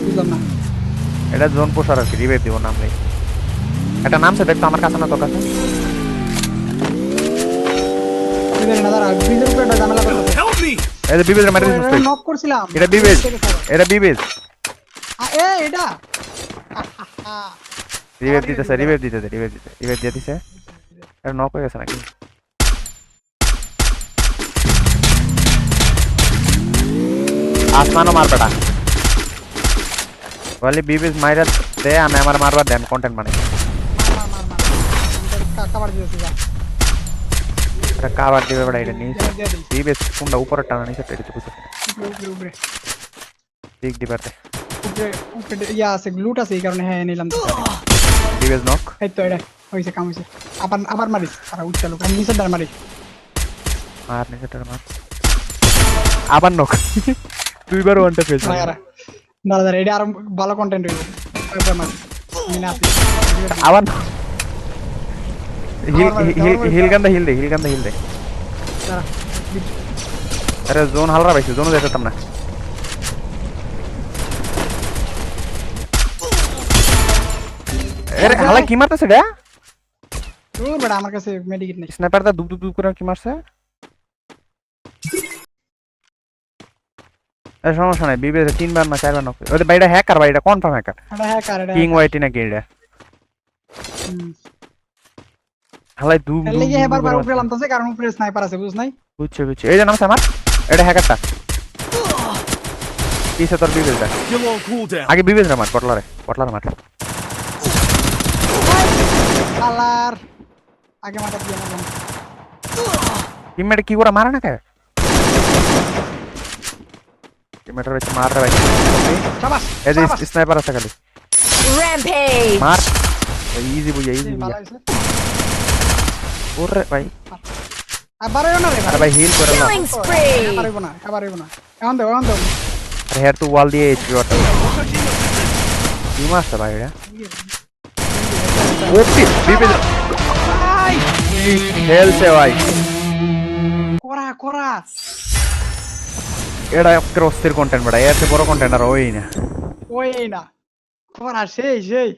বুঝলাম না। এটা জোন পোষার আর কি, রিভাইভ দিব নামলেই। এটা নামছে দেখতো আমার কাছে না তোর কাছে? বুঝলেন না দাঁড়া, ব্রিজের উপরে একটা ঝামেলা করতেছে। এই যে বিবেজ মারি দিছিস তুই। নক করছিলাম। এটা বিবেজ, এটা বিবেজ। এটা রিভাইভ দিতেছে, রিভাইভ দিতেছে, রিভাইভ দিতে, রিভাইভ দিয়ে দিছে। এটা নক হয়ে গেছে নাকি? আসমানও মার বেটা বলি বিবেজ মাইরা দে, আমি আমার মারবার দেন কন্টেন্ট মানে কাবার দিয়েছি যা। এটা কাবার দিবে বেটা। এটা নিস বিবেজ কোনটা উপরে টানা নিছে এটা তো বুঝছ উপরে উপরে ঠিক দিবাতে উপরে উপরে ইয়া আছে, গ্লুট আছে, এই কারণে হ্যাঁ নিলাম তো। বিবেজ নক। এই তো এটা হইছে, কাম হইছে। আবার আবার মারিস, আর উঠছালো আমি নিচে দাঁড় মারি। মার নিচেটার মার, আবার নক। দুইবার ওয়ানটা পেয়েছে। দাঁড়া দাঁড়া, এটা আর ভালো কন্টেন্ট হইব। একবার মার আমি না আবার হিল গান দে, হিল দে, হিল গান দে, হিল দে। দাঁড়া আরে জোন হালরা পাইছে, জোনও যেতাম না। আরে হালা কি মারতেছে রে? দূর বেটা, আমার কাছে মেডিকেট নেই। স্নাইপার দা দুপ দুপ দুপ করে কি মারছে? এ সমস্যা নাই, বিবেজ তিনবার না চারবার নক। ওই বাইটা হ্যাকার, বাইটা কনফার্ম হ্যাকার। এটা হ্যাকার, এটা কিং ওয়াইটি নাকি এটা? হালাই দুপ এর দুপ লাগি দুপ এবার বার করে উপরে লামতাছে, কারণ উপরে স্নাইপার আছে, বুঝছ নাই? বুঝছে বুঝছে। এই যে নামছে আমার, এটা হ্যাকারটা। কিসে তোর বিবেজটা? আগে বিবেজ রে মার, পটলারে পটলারে মার। আলার আগে মাথা দিয়ে মারলাম। টিমমেট কি করে মারে না কে? টিমমেটের হচ্ছে মার রে ভাই। শাবাশ এই যে স্নাইপার আছে খালি Rampage! মার। ইজি বুঝা, ইজি ভালো বুঝা। হইছে। ওরে ভাই, আবার এও না রে আরে ভাই হিল করে না। Killing spree! আবার এও না, আবার এও না। এখন দাও, এখন দাও। আরে হেয়ার তো ওয়াল দিয়ে এইচপি ওটা। কি মারছে ভাই এটা? ওপি বিবেজ হেলছে ভাই। কোরা কোরা এটা ক্রসের কন্টেন্ট বড়, এর চেয়ে বড় কন্টেন্ট আর ওই না। ওই না কোরা, সেই সেই